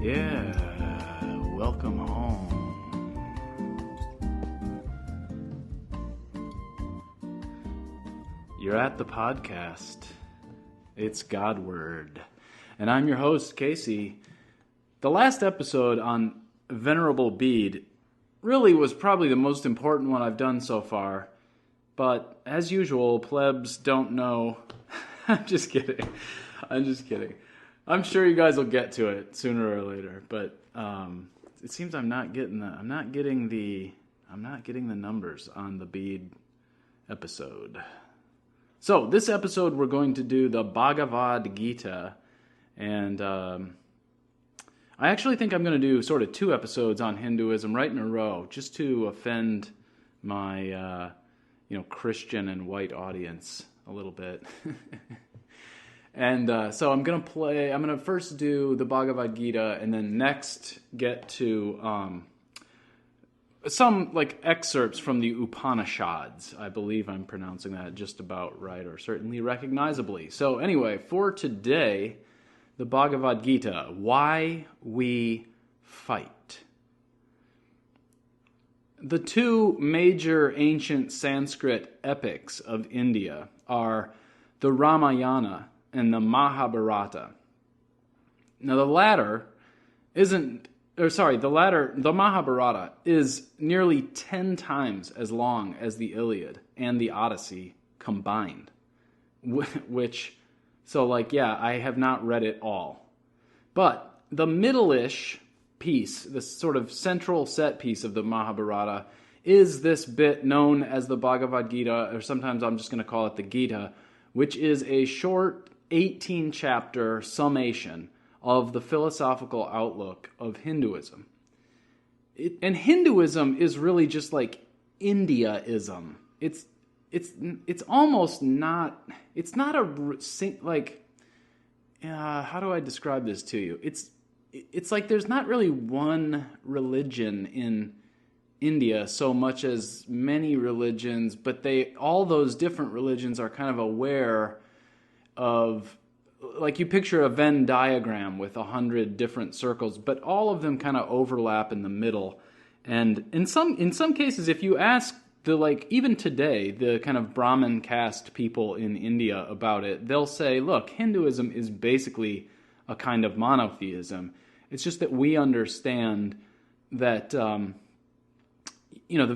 Yeah, welcome home. You're at the podcast. It's Godward. And I'm your host, Casey. The last episode on Venerable Bede really was probably the most important one I've done so far. But as usual, plebs don't know. I'm just kidding. I'm sure you guys will get to it sooner or later, but it seems I'm not getting the numbers on the Bede episode. So this episode we're going to do the Bhagavad Gita, and I actually think I'm going to do sort of 2 episodes on Hinduism right in a row, just to offend my Christian and white audience a little bit. And so I'm going to first do the Bhagavad Gita, and then next get to some excerpts from the Upanishads. I believe I'm pronouncing that just about right, or certainly recognizably. So anyway, for today, the Bhagavad Gita, Why We Fight. The 2 major ancient Sanskrit epics of India are the Ramayana and the Mahabharata. Now the Mahabharata is nearly 10 times as long as the Iliad and the Odyssey combined. I have not read it all. But the middle-ish piece, the sort of central set piece of the Mahabharata, is this bit known as the Bhagavad Gita, or sometimes I'm just going to call it the Gita, which is a short 18-chapter summation of the philosophical outlook of Hinduism. And Hinduism is really just like Indiaism. It's almost not. It's not how do I describe this to you? It's like there's not really one religion in India so much as many religions, but all those different religions are kind of aware of, like, you picture a Venn diagram with 100 different circles, but all of them kind of overlap in the middle. And in some cases, if you ask even today, the kind of Brahmin caste people in India about it, they'll say, look, Hinduism is basically a kind of monotheism. It's just that we understand that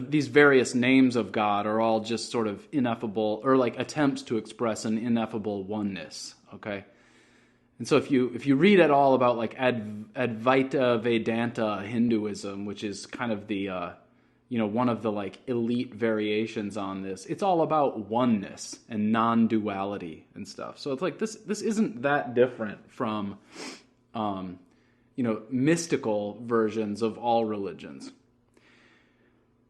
these various names of God are all just sort of ineffable, or like attempts to express an ineffable oneness, okay? And so if you read at all about like Advaita Vedanta Hinduism, which is kind of the one of the like elite variations on this, it's all about oneness and non-duality and stuff. So it's like this isn't that different from mystical versions of all religions.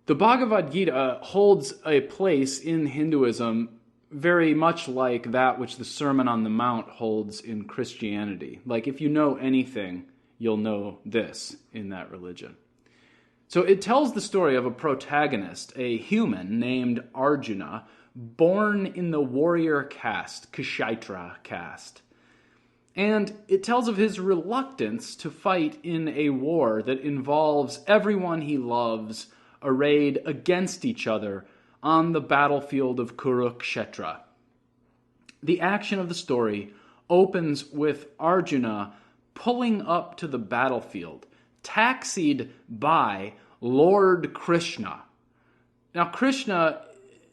The Bhagavad Gita holds a place in Hinduism very much like that which the Sermon on the Mount holds in Christianity. Like, if you know anything, you'll know this in that religion. So it tells the story of a protagonist, a human named Arjuna, born in the warrior caste, Kshatriya caste. And it tells of his reluctance to fight in a war that involves everyone he loves arrayed against each other on the battlefield of Kurukshetra. The action of the story opens with Arjuna pulling up to the battlefield, taxied by Lord Krishna. Now, Krishna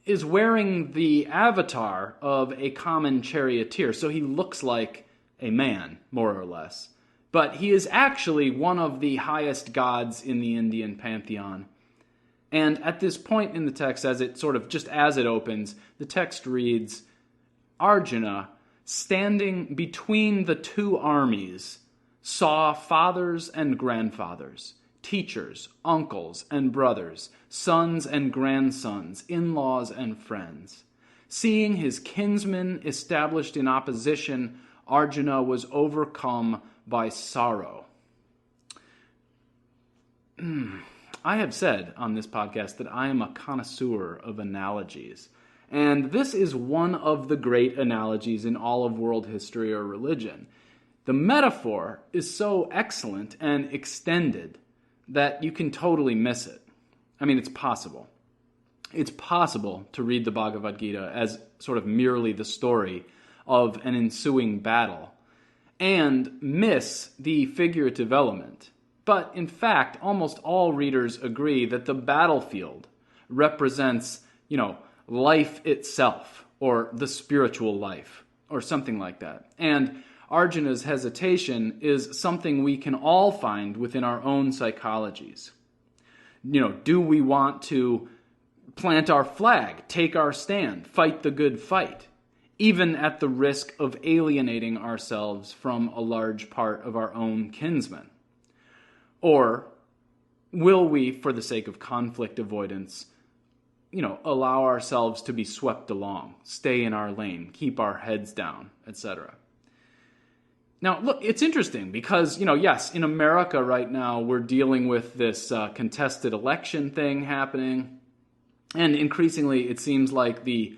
is wearing the avatar of a common charioteer, so he looks like a man, more or less. But he is actually one of the highest gods in the Indian pantheon. And at this point in the text, as it opens, the text reads, Arjuna, standing between the 2 armies, saw fathers and grandfathers, teachers, uncles and brothers, sons and grandsons, in-laws and friends. Seeing his kinsmen established in opposition, Arjuna was overcome by sorrow. I have said on this podcast that I am a connoisseur of analogies. And this is one of the great analogies in all of world history or religion. The metaphor is so excellent and extended that you can totally miss it. I mean, it's possible. It's possible to read the Bhagavad Gita as sort of merely the story of an ensuing battle and miss the figurative element. But in fact, almost all readers agree that the battlefield represents, life itself, or the spiritual life, or something like that. And Arjuna's hesitation is something we can all find within our own psychologies. Do we want to plant our flag, take our stand, fight the good fight, even at the risk of alienating ourselves from a large part of our own kinsmen? Or will we, for the sake of conflict avoidance, allow ourselves to be swept along, stay in our lane, keep our heads down, etc.? Now, look, it's interesting because, yes, in America right now, we're dealing with this contested election thing happening. And increasingly, it seems like the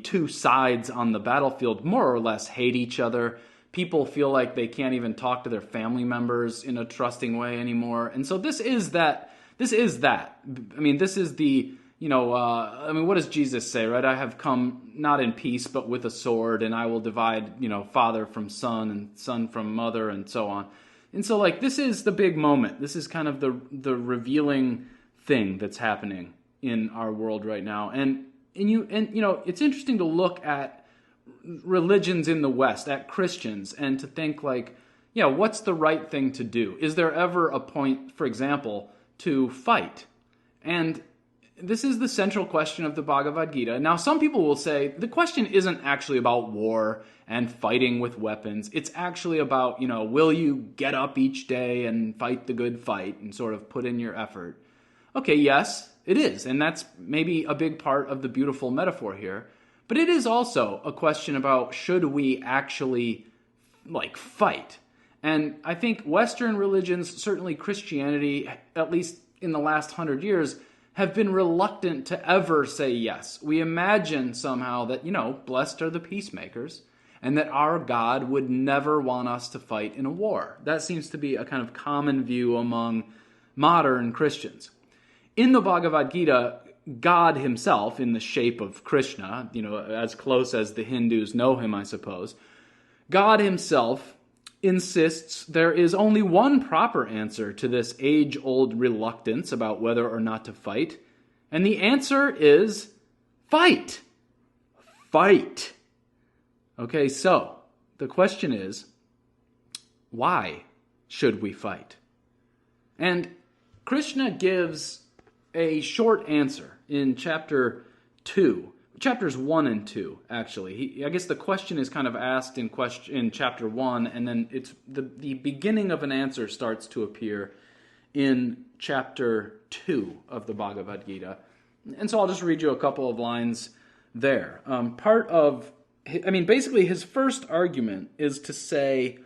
two sides on the battlefield more or less hate each other. People feel like they can't even talk to their family members in a trusting way anymore. And so this is that. I mean, this is the, what does Jesus say, right? I have come not in peace, but with a sword, and I will divide, father from son and son from mother and so on. And so this is the big moment. This is kind of the revealing thing that's happening in our world right now. And it's interesting to look at religions in the West, at Christians, and to think what's the right thing to do? Is there ever a point, for example, to fight? And this is the central question of the Bhagavad Gita. Now, some people will say the question isn't actually about war and fighting with weapons. It's actually about, will you get up each day and fight the good fight and sort of put in your effort? Okay, yes, it is. And that's maybe a big part of the beautiful metaphor here. But it is also a question about, should we actually fight? And I think Western religions, certainly Christianity, at least in the last 100 years, have been reluctant to ever say yes. We imagine somehow that, blessed are the peacemakers, and that our God would never want us to fight in a war. That seems to be a kind of common view among modern Christians. In the Bhagavad Gita, God himself, in the shape of Krishna, as close as the Hindus know him, I suppose, God himself insists there is only one proper answer to this age-old reluctance about whether or not to fight, and the answer is fight. Fight. Okay, so the question is, why should we fight? And Krishna gives a short answer in chapters 1 and 2, actually. I guess the question is kind of asked in chapter 1, and then it's the beginning of an answer starts to appear in chapter 2 of the Bhagavad Gita. And so I'll just read you a couple of lines there. Basically his first argument is to say,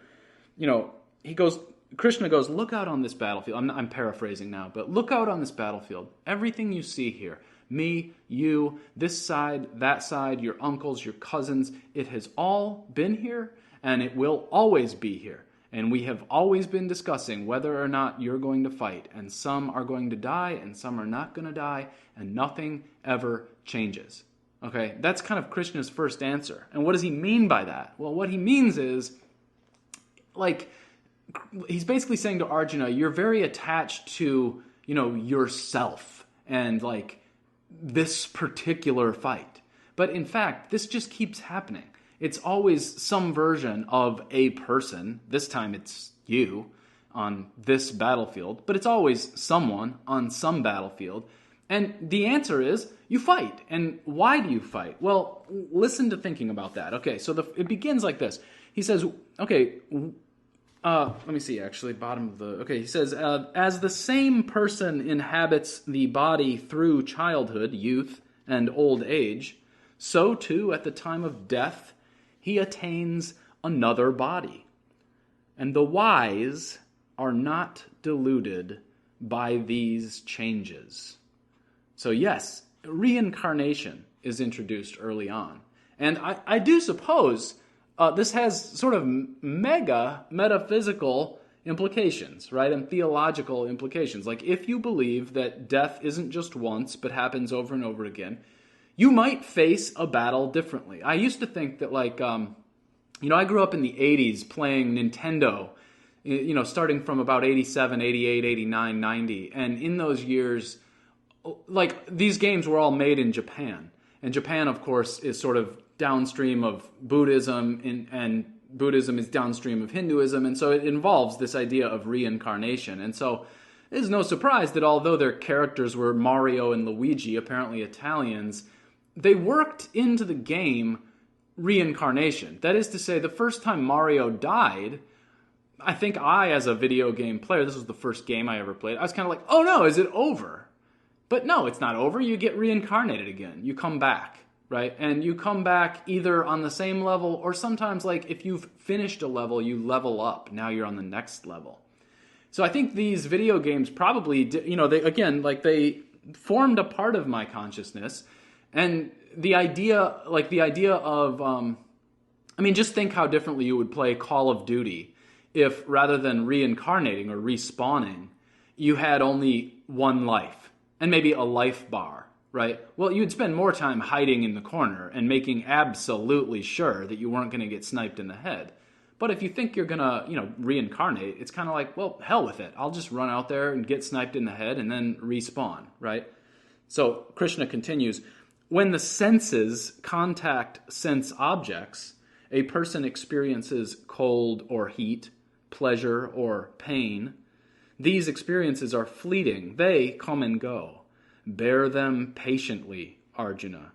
Krishna goes, look out on this battlefield. I'm paraphrasing now, but look out on this battlefield. Everything you see here, me, you, this side, that side, your uncles, your cousins, it has all been here, and it will always be here. And we have always been discussing whether or not you're going to fight, and some are going to die, and some are not going to die, and nothing ever changes. Okay, that's kind of Krishna's first answer. And what does he mean by that? Well, what he means is, he's basically saying to Arjuna, you're very attached to, yourself and this particular fight. But in fact, this just keeps happening. It's always some version of a person. This time it's you on this battlefield, but it's always someone on some battlefield. And the answer is you fight. And why do you fight? Well, listen to thinking about that. Okay, so it begins like this. He says, let me see, actually, he says, as the same person inhabits the body through childhood, youth, and old age, so too at the time of death, he attains another body. And the wise are not deluded by these changes. So yes, reincarnation is introduced early on. And I do suppose this has sort of mega metaphysical implications, right? And theological implications. Like, if you believe that death isn't just once, but happens over and over again, you might face a battle differently. I used to think that, like, I grew up in the 80s playing Nintendo, starting from about 87, 88, 89, 90. And in those years, like, these games were all made in Japan. And Japan, of course, is sort of downstream of Buddhism, and Buddhism is downstream of Hinduism, and so it involves this idea of reincarnation. And so it is no surprise that although their characters were Mario and Luigi, apparently Italians, they worked into the game reincarnation. That is to say, the first time Mario died, I think as a video game player, this was the first game I ever played, I was kind of like, oh no, is it over? But no, it's not over. You get reincarnated again. You come back. Right? And you come back either on the same level, or sometimes, like, if you've finished a level, you level up. Now you're on the next level. So I think these video games probably, they formed a part of my consciousness. And the idea of, just think how differently you would play Call of Duty if, rather than reincarnating or respawning, you had only one life and maybe a life bar. Right? Well, you'd spend more time hiding in the corner and making absolutely sure that you weren't going to get sniped in the head. But if you think you're going to, reincarnate, it's kind of like, well, hell with it. I'll just run out there and get sniped in the head and then respawn, right? So Krishna continues, when the senses contact sense objects, a person experiences cold or heat, pleasure or pain. These experiences are fleeting. They come and go. Bear them patiently, Arjuna.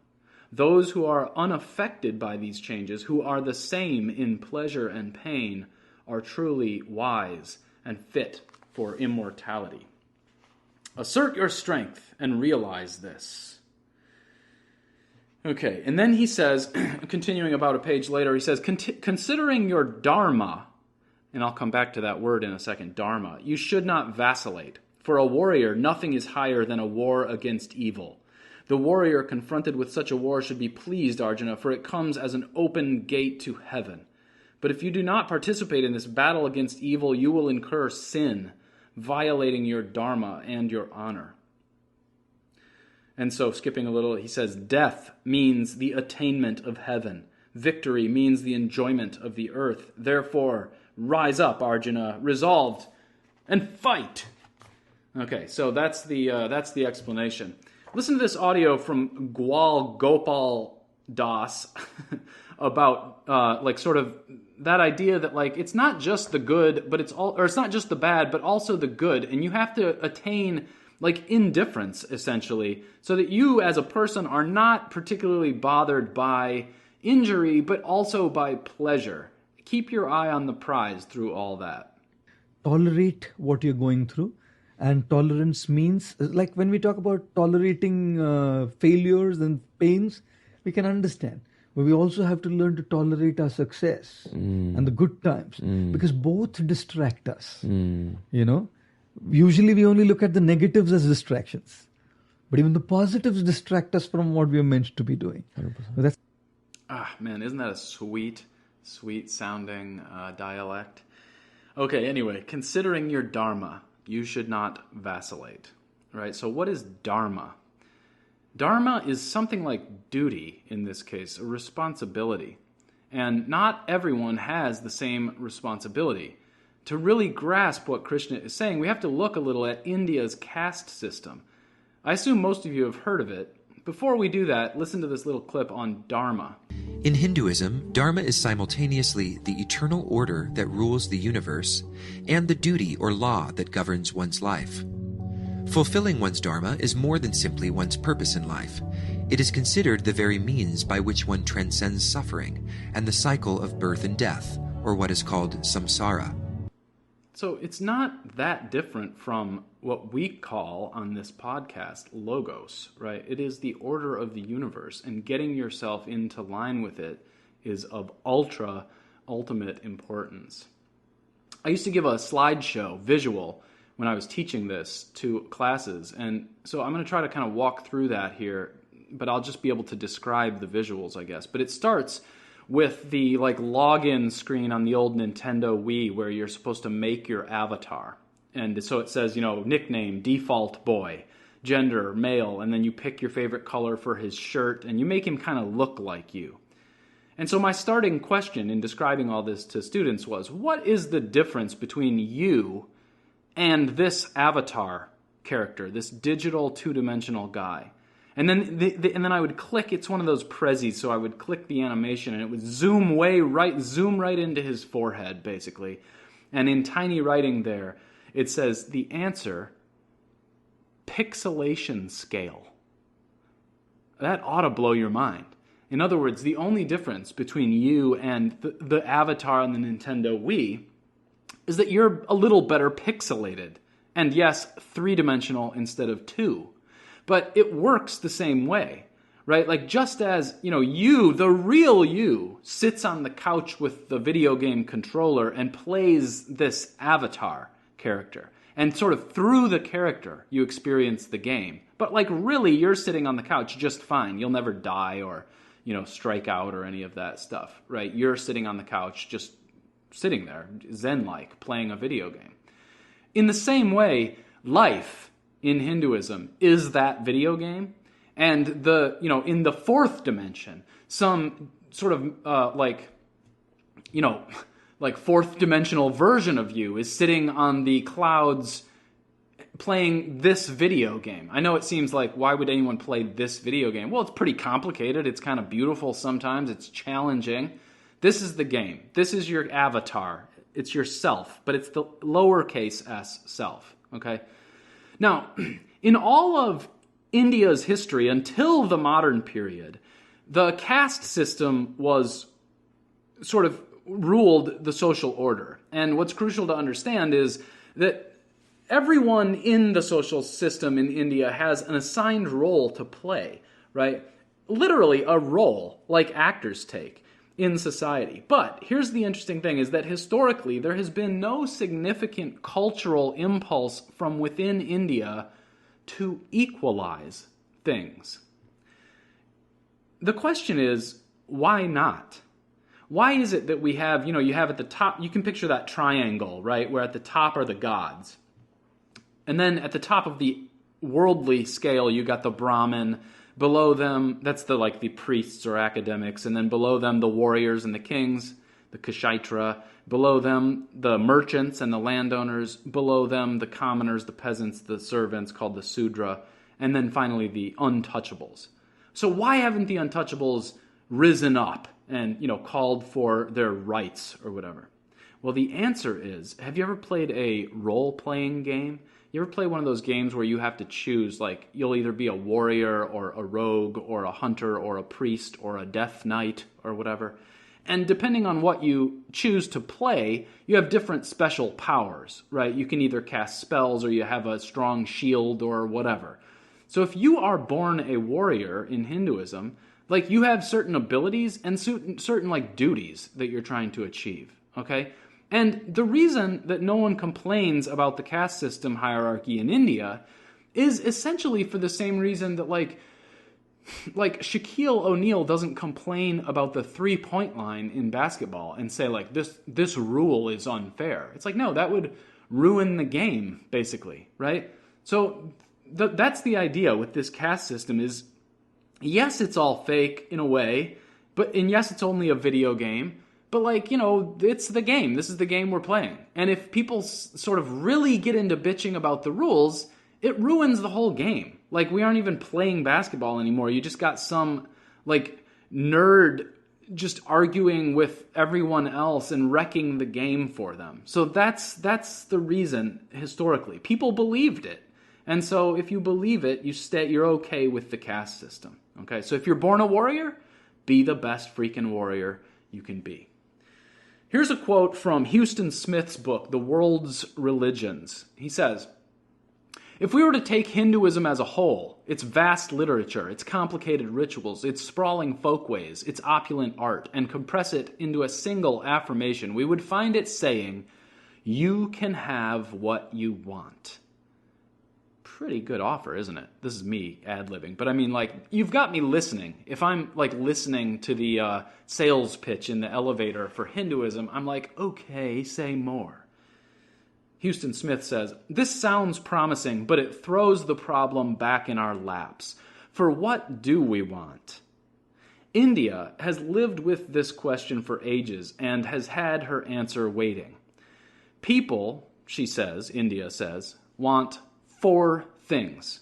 Those who are unaffected by these changes, who are the same in pleasure and pain, are truly wise and fit for immortality. Assert your strength and realize this. Okay, and then he says, continuing about a page later, he says, considering your dharma, and I'll come back to that word in a second, dharma, you should not vacillate. For a warrior, nothing is higher than a war against evil. The warrior confronted with such a war should be pleased, Arjuna, for it comes as an open gate to heaven. But if you do not participate in this battle against evil, you will incur sin, violating your dharma and your honor. And so, skipping a little, he says, death means the attainment of heaven. Victory means the enjoyment of the earth. Therefore, rise up, Arjuna, resolved, and fight. Okay, so that's the explanation. Listen to this audio from Gwal Gopal Das about sort of that idea that, like, it's not just the good, but it's not just the bad, but also the good, and you have to attain, like, indifference essentially, so that you as a person are not particularly bothered by injury, but also by pleasure. Keep your eye on the prize through all that. Tolerate what you're going through. And tolerance means, like when we talk about tolerating failures and pains, we can understand. But we also have to learn to tolerate our success and the good times, because both distract us. Usually we only look at the negatives as distractions, but even the positives distract us from what we are meant to be doing. So man, isn't that a sweet sounding dialect? Okay, anyway, considering your dharma, you should not vacillate, right? So what is dharma? Dharma is something like duty, in this case, a responsibility. And not everyone has the same responsibility. To really grasp what Krishna is saying, we have to look a little at India's caste system. I assume most of you have heard of it. Before we do that, listen to this little clip on dharma. In Hinduism, dharma is simultaneously the eternal order that rules the universe and the duty or law that governs one's life. Fulfilling one's dharma is more than simply one's purpose in life. It is considered the very means by which one transcends suffering and the cycle of birth and death, or what is called samsara. So it's not that different from what we call on this podcast logos, right? It is the order of the universe, and getting yourself into line with it is of ultimate importance. I used to give a slideshow, visual, when I was teaching this to classes, and so I'm going to try to kind of walk through that here, but I'll just be able to describe the visuals, I guess. But it starts with the like login screen on the old Nintendo Wii where you're supposed to make your avatar. And so it says, nickname, default boy, gender, male, and then you pick your favorite color for his shirt, and you make him kind of look like you. And so my starting question in describing all this to students was, what is the difference between you and this avatar character, this digital two-dimensional guy? And then I would click. It's one of those prezzies, so I would click the animation, and it would zoom right into his forehead, basically. And in tiny writing there, it says the answer: pixelation scale. That ought to blow your mind. In other words, the only difference between you and the avatar on the Nintendo Wii is that you're a little better pixelated. And yes, three-dimensional instead of two. But it works the same way, right? Like just as, you, the real you, sits on the couch with the video game controller and plays this avatar character. And sort of through the character, you experience the game. But like really, you're sitting on the couch just fine. You'll never die or, strike out or any of that stuff, right? You're sitting on the couch, just sitting there, zen-like, playing a video game. In the same way, life in Hinduism is that video game, and in the fourth dimension, some sort of like fourth dimensional version of you is sitting on the clouds playing this video game. I know it seems like, why would anyone play this video game? Well, it's pretty complicated. It's kind of beautiful sometimes. It's challenging. This is the game. This is your avatar. It's yourself, but it's the lowercase s self, okay? Now, in all of India's history until the modern period, the caste system was sort of ruled the social order. And what's crucial to understand is that everyone in the social system in India has an assigned role to play, right? Literally a role, like actors take in society. But here's the interesting thing, is that historically there has been no significant cultural impulse from within India to equalize things. The question is, why not? Why is it that we have, you have at the top, you can picture that triangle, right, where at the top are the gods. And then at the top of the worldly scale, you got the Brahmin. Below them, that's the priests or academics, and then below them the warriors and the kings, the Kshaitra. Below them the merchants and the landowners. Below them the commoners, the peasants, the servants, called the Sudra, and then finally the untouchables. So why haven't the untouchables risen up and called for their rights or whatever? Well, the answer is, have you ever played a role-playing game? You ever play one of those games where you have to choose, like, you'll either be a warrior or a rogue or a hunter or a priest or a death knight or whatever? And depending on what you choose to play, you have different special powers, right? You can either cast spells or you have a strong shield or whatever. So if you are born a warrior in Hinduism, like, you have certain abilities and certain like duties that you're trying to achieve, okay? And the reason that no one complains about the caste system hierarchy in India is essentially for the same reason that like Shaquille O'Neal doesn't complain about the three-point line in basketball and say like this rule is unfair. It's like, no, that would ruin the game, basically, right? So that's the idea with this caste system is, yes, it's all fake in a way, and yes, it's only a video game. But it's the game. This is the game we're playing. And if people sort of really get into bitching about the rules, it ruins the whole game. Like, we aren't even playing basketball anymore. You just got some, nerd just arguing with everyone else and wrecking the game for them. So that's the reason, historically. People believed it. And so if you believe it, you're okay with the caste system. Okay? So if you're born a warrior, be the best freaking warrior you can be. Here's a quote from Houston Smith's book, The World's Religions. He says, "If we were to take Hinduism as a whole, its vast literature, its complicated rituals, its sprawling folkways, its opulent art, and compress it into a single affirmation, we would find it saying, 'You can have what you want.'" pretty good offer, isn't it? This is me ad-libbing. But I mean, like, you've got me listening. If I'm, like, listening to the sales pitch in the elevator for Hinduism, I'm like, okay, say more. Houston Smith says, this sounds promising, but it throws the problem back in our laps. For what do we want? India has lived with this question for ages and has had her answer waiting. People, she says, India says, want 4 things.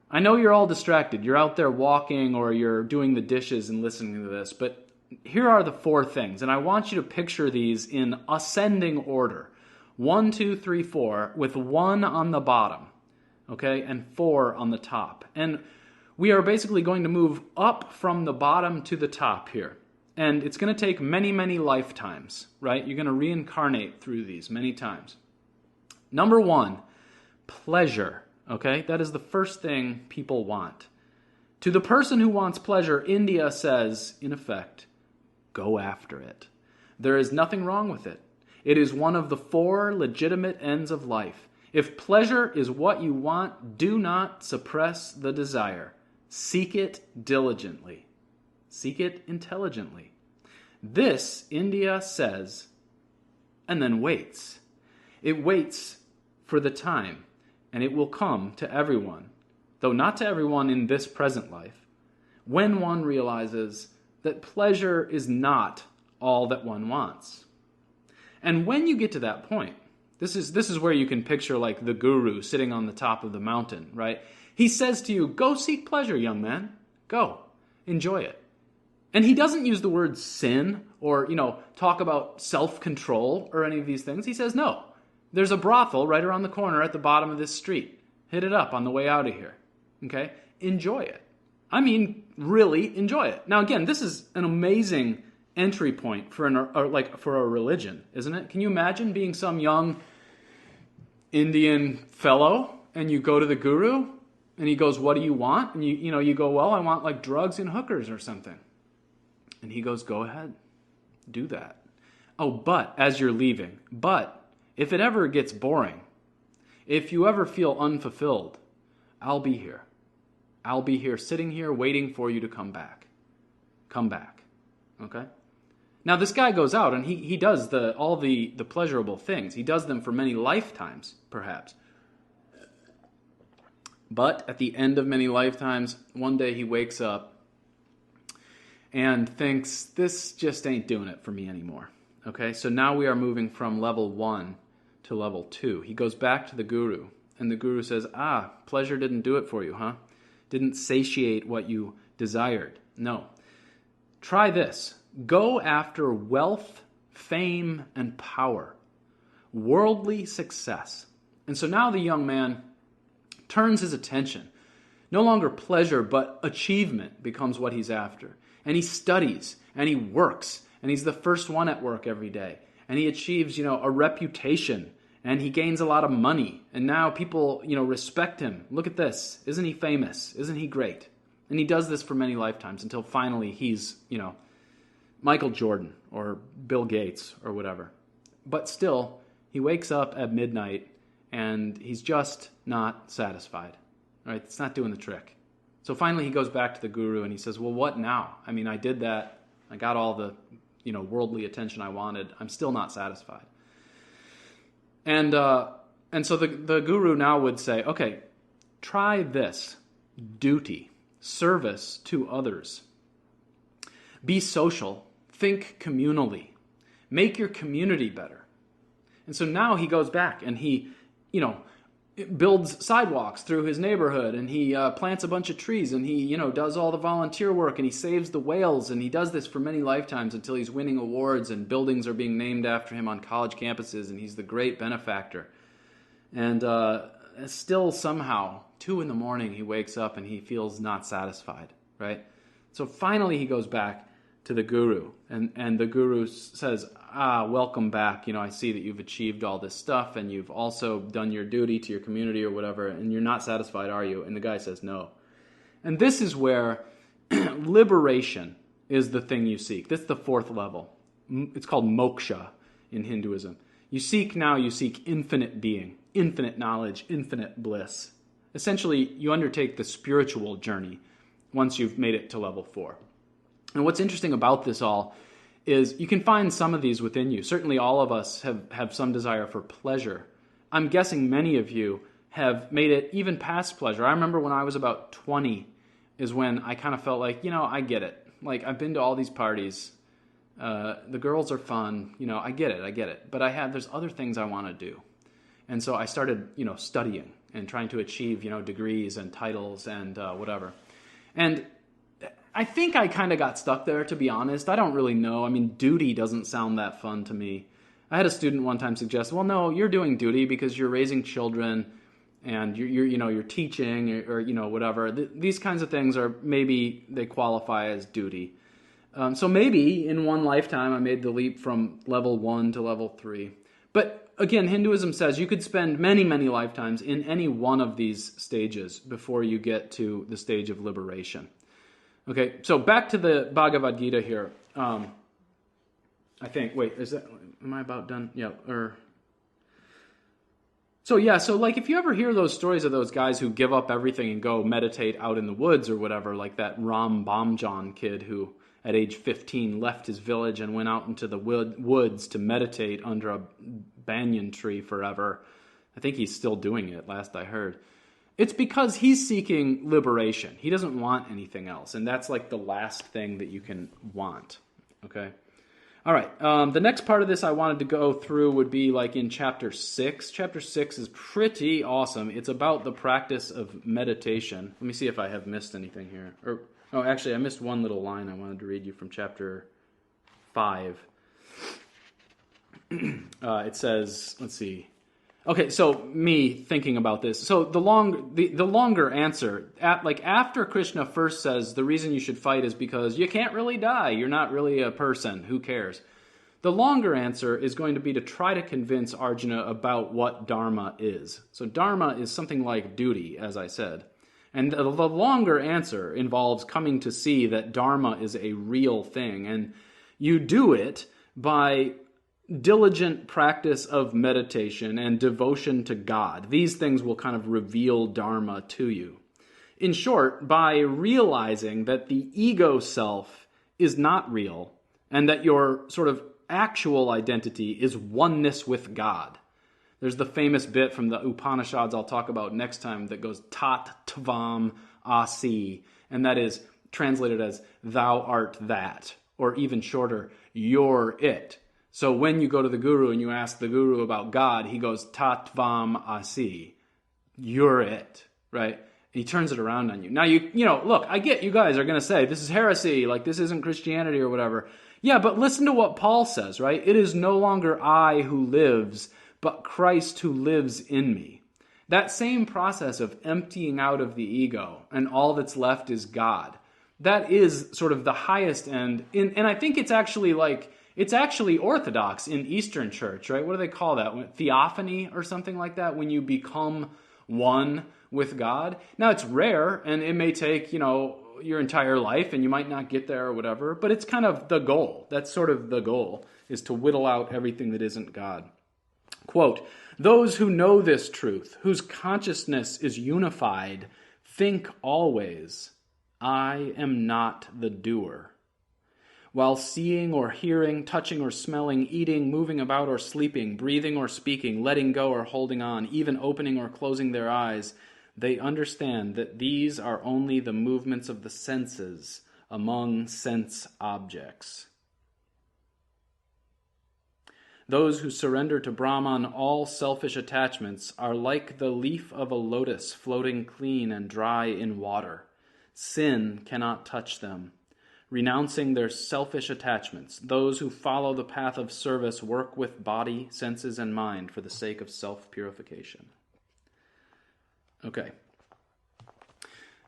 I know you're all distracted. You're out there walking or you're doing the dishes and listening to this, but here are the 4 things. And I want you to picture these in ascending order. 1, 2, 3, 4, with 1 on the bottom, okay, and 4 on the top. And we are basically going to move up from the bottom to the top here. And it's going to take many, many lifetimes, right? You're going to reincarnate through these many times. Number 1, pleasure, okay? That is the first thing people want. To the person who wants pleasure, India says, in effect, go after it. There is nothing wrong with it. It is one of the 4 legitimate ends of life. If pleasure is what you want, do not suppress the desire. Seek it diligently. Seek it intelligently. This, India says, and then waits. It waits for the time, and it will come to everyone, though not to everyone in this present life, when one realizes that pleasure is not all that one wants. And when you get to that point, this is where you can picture like the guru sitting on the top of the mountain, right? He says to you, go seek pleasure, young man. Go. Enjoy it. And he doesn't use the word sin or, talk about self-control or any of these things. He says, no, there's a brothel right around the corner at the bottom of this street. Hit it up on the way out of here. Okay? Enjoy it. I mean, really enjoy it. Now, again, this is an amazing entry point for a religion, isn't it? Can you imagine being some young Indian fellow and you go to the guru and he goes, what do you want? And you go, well, I want like drugs and hookers or something. And he goes, go ahead, do that. Oh, but as you're leaving, but if it ever gets boring, if you ever feel unfulfilled, I'll be here. I'll be here sitting here waiting for you to come back. Come back. Okay? Now this guy goes out and he does all the pleasurable things. He does them for many lifetimes, perhaps. But at the end of many lifetimes, one day he wakes up and thinks, this just ain't doing it for me anymore. Okay, so now we are moving from level 1 to level 2. He goes back to the guru, and the guru says, pleasure didn't do it for you, huh? Didn't satiate what you desired. No. Try this. Go after wealth, fame, and power. Worldly success. And so now the young man turns his attention. No longer pleasure, but achievement becomes what he's after. And he studies, and he works, and he's the first one at work every day. And he achieves, a reputation, and he gains a lot of money. And now people, respect him. Look at this. Isn't he famous? Isn't he great? And he does this for many lifetimes until finally he's, Michael Jordan or Bill Gates or whatever. But still, he wakes up at midnight and he's just not satisfied. Right? It's not doing the trick. So finally he goes back to the guru and he says, well, what now? I mean, I did that. I got all the, worldly attention I wanted. I'm still not satisfied. And so the guru now would say, okay, try this. Duty. Service to others. Be social. Think communally. Make your community better. And so now he goes back and he, builds sidewalks through his neighborhood, and he plants a bunch of trees, and he, does all the volunteer work, and he saves the whales, and he does this for many lifetimes until he's winning awards, and buildings are being named after him on college campuses, and he's the great benefactor. And still somehow, 2 a.m, he wakes up and he feels not satisfied, right? So finally he goes back to the guru, and the guru says, welcome back. I see that you've achieved all this stuff, and you've also done your duty to your community or whatever, and you're not satisfied, are you? And the guy says, no. And this is where liberation is the thing you seek. That's the 4th level. It's called moksha in Hinduism. You seek infinite being, infinite knowledge, infinite bliss. essentially you undertake the spiritual journey once you've made it to level 4. And what's interesting about this all is you can find some of these within you. Certainly all of us have some desire for pleasure. I'm guessing many of you have made it even past pleasure. I remember when I was about 20 is when I kind of felt like, I get it. Like, I've been to all these parties. The girls are fun. I get it. But there's other things I want to do. And so I started, studying and trying to achieve, degrees and titles and whatever. And I think I kind of got stuck there, to be honest. I don't really know. I mean, duty doesn't sound that fun to me. I had a student one time suggest, well, no, you're doing duty because you're raising children and you're teaching or whatever. These kinds of things are maybe they qualify as duty. So maybe in one lifetime I made the leap from level 1 to level 3. But again, Hinduism says you could spend many, many lifetimes in any one of these stages before you get to the stage of liberation. Okay, so back to the Bhagavad Gita here. I think, am I about done? Yeah, So if you ever hear those stories of those guys who give up everything and go meditate out in the woods or whatever, like that Ram Bamjan kid who at age 15 left his village and went out into the woods to meditate under a banyan tree forever. I think he's still doing it, last I heard. It's because he's seeking liberation. He doesn't want anything else, and that's like the last thing that you can want, okay? All right, the next part of this I wanted to go through would be like in chapter 6. Chapter 6 is pretty awesome. It's about the practice of meditation. Let me see if I have missed anything here. Actually, I missed one little line I wanted to read you from chapter 5. It says, let's see. Okay, so me thinking about this. So the longer answer, after Krishna first says the reason you should fight is because you can't really die. You're not really a person. Who cares? The longer answer is going to be to try to convince Arjuna about what dharma is. So dharma is something like duty, as I said. And the longer answer involves coming to see that dharma is a real thing. And you do it by diligent practice of meditation and devotion to God. These things will kind of reveal dharma to you. In short, by realizing that the ego self is not real and that your sort of actual identity is oneness with God. There's the famous bit from the Upanishads I'll talk about next time that goes tat tvam asi, and that is translated as thou art that, or even shorter, you're it. So when you go to the guru and you ask the guru about God, he goes, Tattvam asi. You're it, right? He turns it around on you. Now, look, I get you guys are going to say, this is heresy, like this isn't Christianity or whatever. Yeah, but listen to what Paul says, right? It is no longer I who lives, but Christ who lives in me. That same process of emptying out of the ego and all that's left is God. That is sort of the highest end. And I think it's actually orthodox in Eastern Church, right? What do they call that? Theophany or something like that, when you become one with God. Now, it's rare, and it may take, your entire life, and you might not get there or whatever, but it's kind of the goal. That's sort of the goal, is to whittle out everything that isn't God. Quote, those who know this truth, whose consciousness is unified, think always, I am not the doer. While seeing or hearing, touching or smelling, eating, moving about or sleeping, breathing or speaking, letting go or holding on, even opening or closing their eyes, they understand that these are only the movements of the senses among sense objects. Those who surrender to Brahman all selfish attachments are like the leaf of a lotus floating clean and dry in water. Sin cannot touch them. Renouncing their selfish attachments, those who follow the path of service work with body, senses, and mind for the sake of self-purification. Okay.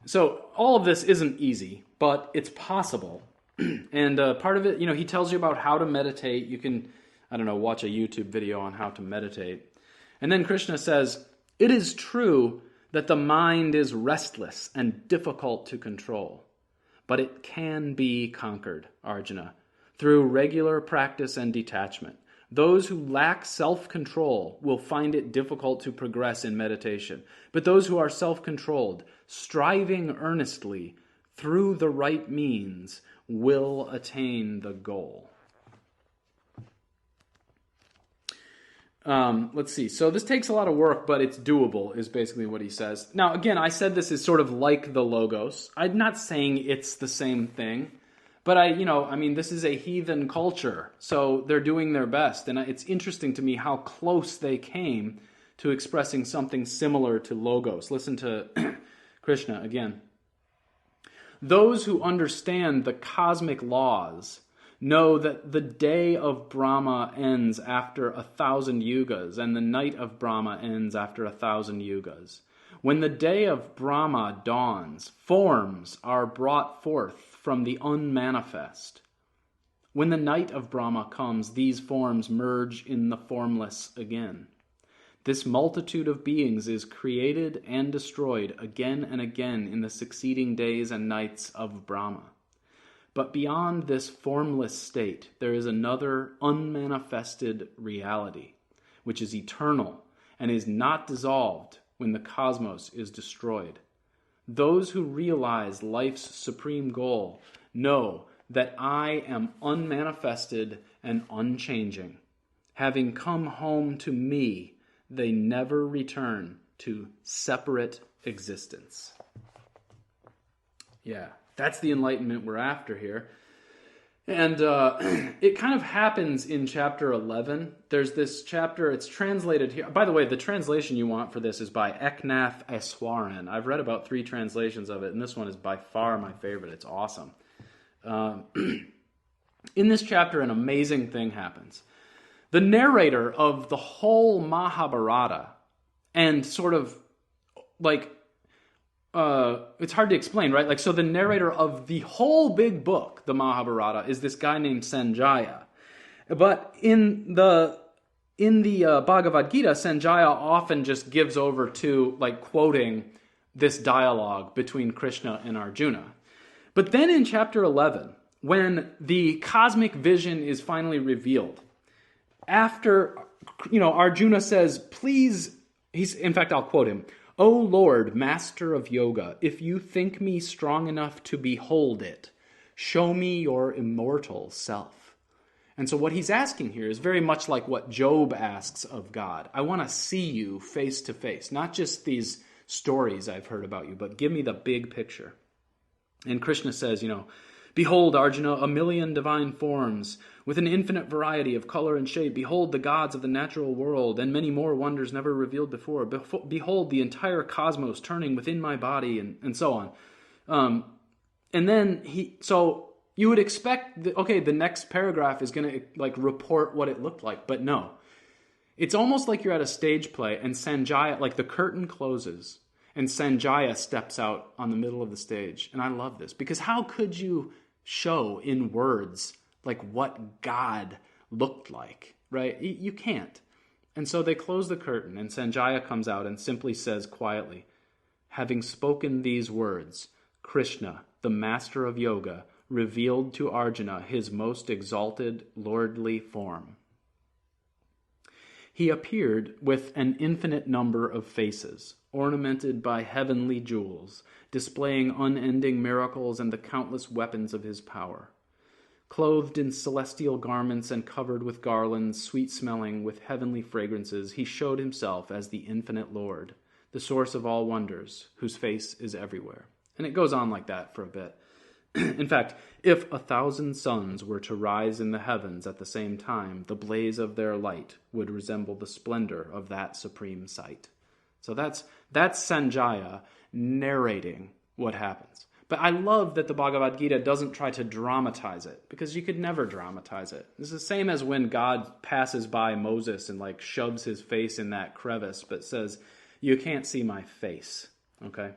So all of this isn't easy, but it's possible. And part of it, he tells you about how to meditate. You can, watch a YouTube video on how to meditate. And then Krishna says, it is true that the mind is restless and difficult to control. But it can be conquered, Arjuna, through regular practice and detachment. Those who lack self-control will find it difficult to progress in meditation. But those who are self-controlled, striving earnestly through the right means, will attain the goal. Let's see. So this takes a lot of work, but it's doable, is basically what he says. Now, again, I said this is sort of like the Logos. I'm not saying it's the same thing. But this is a heathen culture, so they're doing their best. And it's interesting to me how close they came to expressing something similar to Logos. Listen to Krishna again. Those who understand the cosmic laws know that the day of Brahma ends after 1,000 yugas, and the night of Brahma ends after 1,000 yugas. When the day of Brahma dawns, forms are brought forth from the unmanifest. When the night of Brahma comes, these forms merge in the formless again. This multitude of beings is created and destroyed again and again in the succeeding days and nights of Brahma. But beyond this formless state, there is another unmanifested reality, which is eternal and is not dissolved when the cosmos is destroyed. Those who realize life's supreme goal know that I am unmanifested and unchanging. Having come home to me, they never return to separate existence. Yeah, that's the enlightenment we're after here. And it kind of happens in chapter 11. There's this chapter, it's translated here. By the way, the translation you want for this is by Eknath Eswaran. I've read about 3 translations of it, and this one is by far my favorite. It's awesome. In this chapter, an amazing thing happens. The narrator of the whole Mahabharata, and sort of like, it's hard to explain, right? So the narrator of the whole big book, the Mahabharata, is this guy named Sanjaya. But in the Bhagavad Gita, Sanjaya often just gives over to quoting this dialogue between Krishna and Arjuna. But then in chapter 11, when the cosmic vision is finally revealed, after Arjuna says, please, in fact, I'll quote him. O Lord, Master of Yoga, if you think me strong enough to behold it, show me your immortal self. And so what he's asking here is very much like what Job asks of God. I want to see you face to face, not just these stories I've heard about you, but give me the big picture. And Krishna says, behold, Arjuna, 1,000,000 divine forms, with an infinite variety of color and shape. Behold the gods of the natural world, and many more wonders never revealed before. Behold the entire cosmos turning within my body, and so on. And then so you would expect, the next paragraph is going to report what it looked like, but no. It's almost like you're at a stage play, and Sanjaya, the curtain closes, and Sanjaya steps out on the middle of the stage. And I love this, because how could you show in words what God looked like, right? You can't. And so they close the curtain, and Sanjaya comes out and simply says quietly, having spoken these words, Krishna, the master of yoga, revealed to Arjuna his most exalted lordly form. He appeared with an infinite number of faces, ornamented by heavenly jewels, displaying unending miracles and the countless weapons of his power. Clothed in celestial garments and covered with garlands, sweet-smelling with heavenly fragrances, he showed himself as the infinite Lord, the source of all wonders, whose face is everywhere. And it goes on like that for a bit. In fact, if 1,000 suns were to rise in the heavens at the same time, the blaze of their light would resemble the splendor of that supreme sight. So that's Sanjaya narrating what happens. But I love that the Bhagavad Gita doesn't try to dramatize it, because you could never dramatize it. It's the same as when God passes by Moses and shoves his face in that crevice, but says, you can't see my face, okay?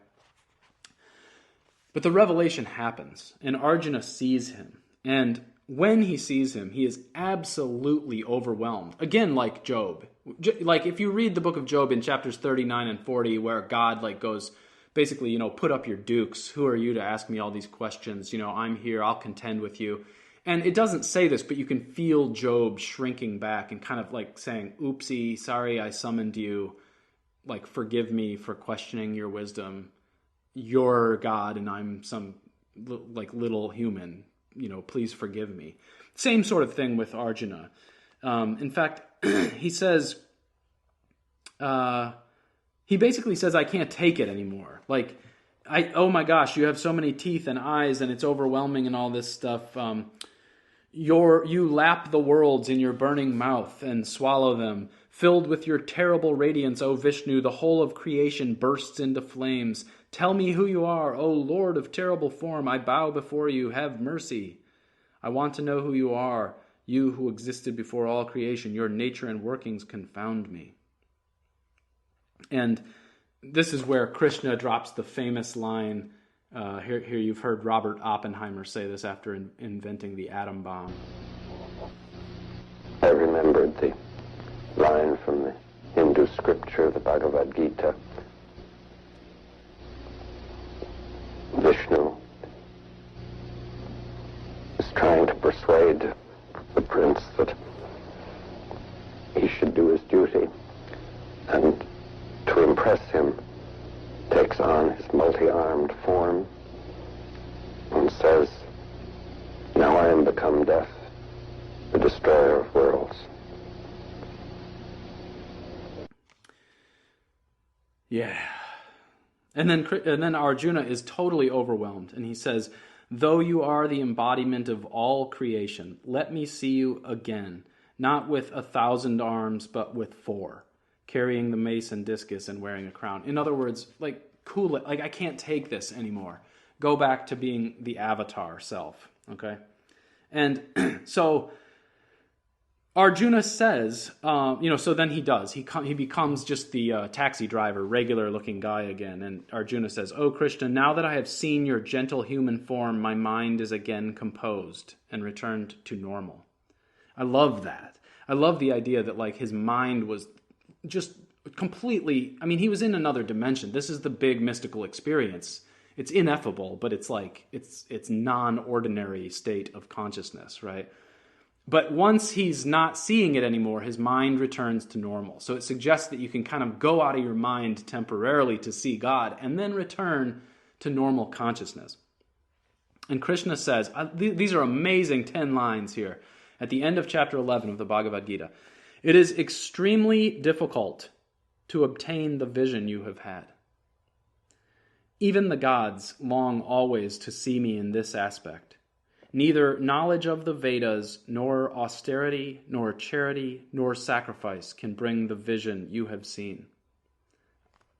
But the revelation happens, and Arjuna sees him. And when he sees him, he is absolutely overwhelmed. Again, like Job. If you read the book of Job in chapters 39 and 40, where God goes, basically, put up your dukes. Who are you to ask me all these questions? I'm here. I'll contend with you. And it doesn't say this, but you can feel Job shrinking back and kind of like saying, oopsie, sorry I summoned you. Like, forgive me for questioning your wisdom. You're God and I'm some like little human. Please forgive me. Same sort of thing with Arjuna. In fact, he says, he basically says, I can't take it anymore. Like, oh my gosh, you have so many teeth and eyes and it's overwhelming and all this stuff. You lap the worlds in your burning mouth and swallow them. Filled with your terrible radiance, O Vishnu, the whole of creation bursts into flames. Tell me who you are, O Lord of terrible form. I bow before you. Have mercy. I want to know who you are, you who existed before all creation. Your nature and workings confound me. And this is where Krishna drops the famous line. Here you've heard Robert Oppenheimer say this after inventing the atom bomb. I remembered the line from the Hindu scripture, the Bhagavad Gita. Vishnu is trying to persuade the prince that he should do his duty, and to impress him takes on his multi-armed form and says, now I am become death, the destroyer of worlds. Yeah. And then Arjuna is totally overwhelmed, and he says, though you are the embodiment of all creation, let me see you again, not with 1,000 arms, but with 4, carrying the mace and discus and wearing a crown. In other words, like, cool it. Like, I can't take this anymore. Go back to being the avatar self, okay? And so Arjuna says, so then he does. He becomes just the taxi driver, regular-looking guy again. And Arjuna says, "O Krishna, now that I have seen your gentle human form, my mind is again composed and returned to normal." I love that. I love the idea that, like, his mind was just completely... I mean, he was in another dimension. This is the big mystical experience. It's ineffable, but it's like, it's non-ordinary state of consciousness, right? But once he's not seeing it anymore, his mind returns to normal. So it suggests that you can kind of go out of your mind temporarily to see God and then return to normal consciousness. And Krishna says, these are amazing 10 lines here at the end of chapter 11 of the Bhagavad Gita. It is extremely difficult to obtain the vision you have had. Even the gods long always to see me in this aspect. Neither knowledge of the Vedas, nor austerity, nor charity, nor sacrifice can bring the vision you have seen.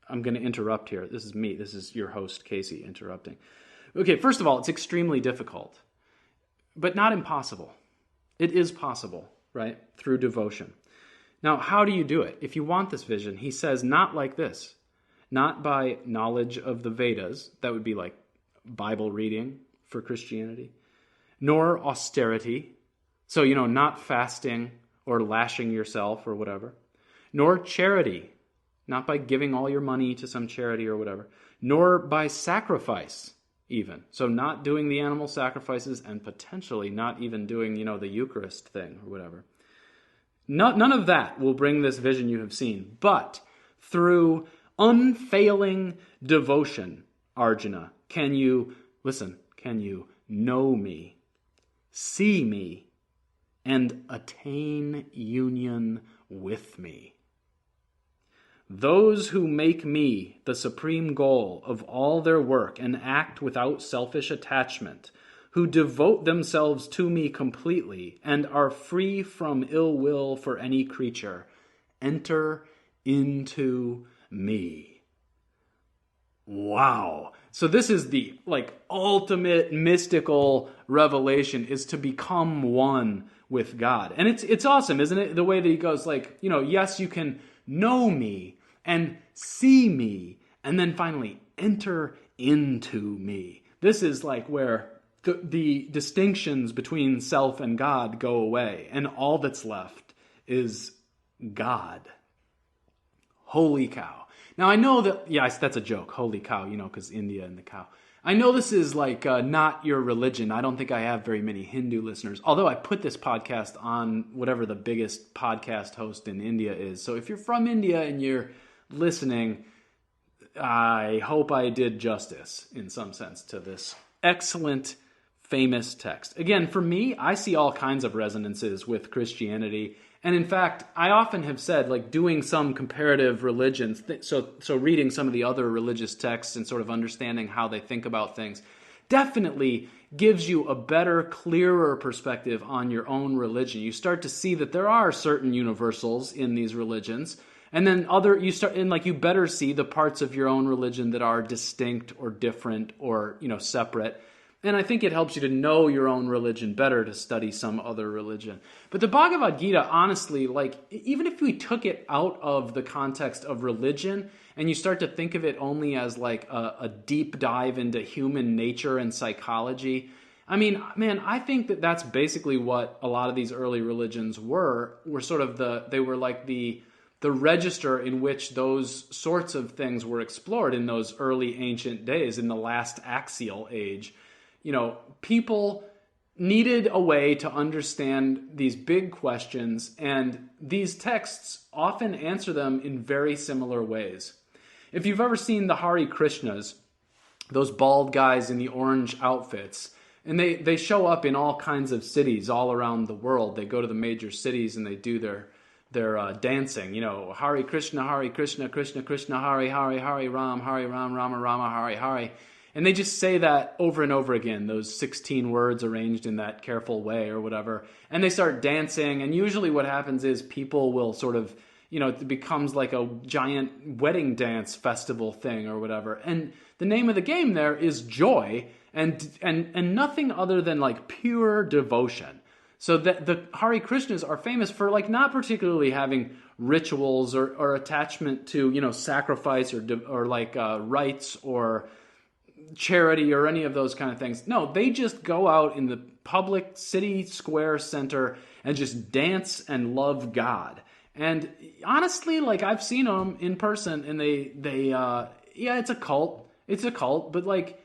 I'm going to interrupt here. This is me. This is your host, Casey, interrupting. Okay, first of all, it's extremely difficult, but not impossible. It is possible, right? Through devotion. Now, how do you do it? If you want this vision, he says, not like this. Not by knowledge of the Vedas, that would be like Bible reading for Christianity, nor austerity, so, not fasting or lashing yourself or whatever, nor charity, not by giving all your money to some charity or whatever, nor by sacrifice even, so not doing the animal sacrifices and potentially not even doing, the Eucharist thing or whatever. None of that will bring this vision you have seen, but through unfailing devotion, Arjuna, can you know me, see me, and attain union with me. Those who make me the supreme goal of all their work and act without selfish attachment, who devote themselves to me completely and are free from ill will for any creature, enter into me. Wow. So this is the ultimate mystical revelation, is to become one with God. And it's awesome, isn't it? The way that he goes yes, you can know me and see me and then finally enter into me. This is like where the distinctions between self and God go away, and all that's left is God. Holy cow. Now, I know that, yes, that's a joke, holy cow, because India and the cow. I know this is like not your religion. I don't think I have very many Hindu listeners, although I put this podcast on whatever the biggest podcast host in India is. So if you're from India and you're listening, I hope I did justice in some sense to this excellent, famous text. Again, for me, I see all kinds of resonances with Christianity. And in fact, I often have said, like, doing some comparative religions, so reading some of the other religious texts and sort of understanding how they think about things, definitely gives you a better, clearer perspective on your own religion. You start to see that there are certain universals in these religions, and then you better see the parts of your own religion that are distinct or different or, separate. And I think it helps you to know your own religion better to study some other religion. But the Bhagavad Gita, honestly, like, even if we took it out of the context of religion and you start to think of it only as like a deep dive into human nature and psychology, I mean, man, I think that that's basically what a lot of these early religions were sort of they were like the register in which those sorts of things were explored in those early ancient days, in the last axial age. People needed a way to understand these big questions, and these texts often answer them in very similar ways. If you've ever seen the Hare Krishnas, those bald guys in the orange outfits, and they show up in all kinds of cities all around the world. They go to the major cities and they do their dancing. Hare Krishna, Krishna Krishna, Hare Hare, Hare Ram, Rama Rama, Hare Hare. And they just say that over and over again, those 16 words arranged in that careful way or whatever. And they start dancing, and usually what happens is people will sort of, it becomes like a giant wedding dance festival thing or whatever. And the name of the game there is joy and nothing other than like pure devotion. So that the Hare Krishnas are famous for like not particularly having rituals or attachment to, sacrifice or like rites or charity or any of those kind of things. No, they just go out in the public city square center and just dance and love God. And honestly, like, I've seen them in person, and they it's a cult. It's a cult, but like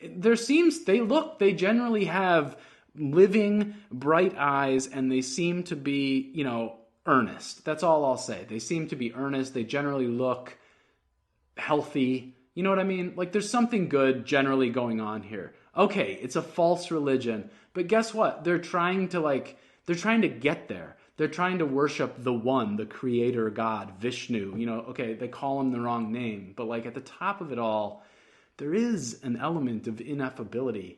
they generally have living bright eyes, and they seem to be, earnest. That's all I'll say. They seem to be earnest. They generally look healthy. You know what I mean? Like, there's something good generally going on here. Okay, it's a false religion, but guess what? They're trying to get there. They're trying to worship the one, the creator God, Vishnu. Okay, they call him the wrong name, but like at the top of it all, there is an element of ineffability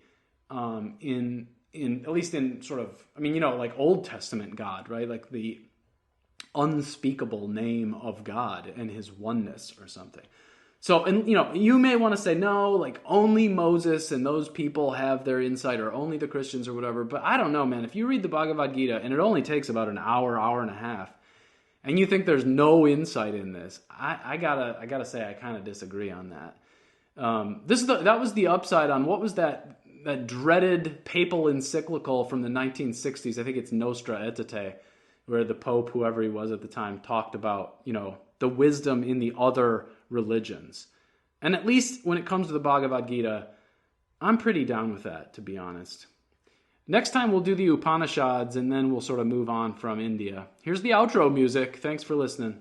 in at least in sort of, like Old Testament God, right? Like the unspeakable name of God and his oneness or something. So, and you may want to say, no, like only Moses and those people have their insight, or only the Christians or whatever. But I don't know, man. If you read the Bhagavad Gita, and it only takes about an hour and a half, and you think there's no insight in this, I gotta say I kind of disagree on that. That was the upside on what was that dreaded papal encyclical from the 1960s. I think it's Nostra Aetate, where the Pope, whoever he was at the time, talked about the wisdom in the other religions. And at least when it comes to the Bhagavad Gita, I'm pretty down with that, to be honest. Next time we'll do the Upanishads, and then we'll sort of move on from India. Here's the outro music. Thanks for listening.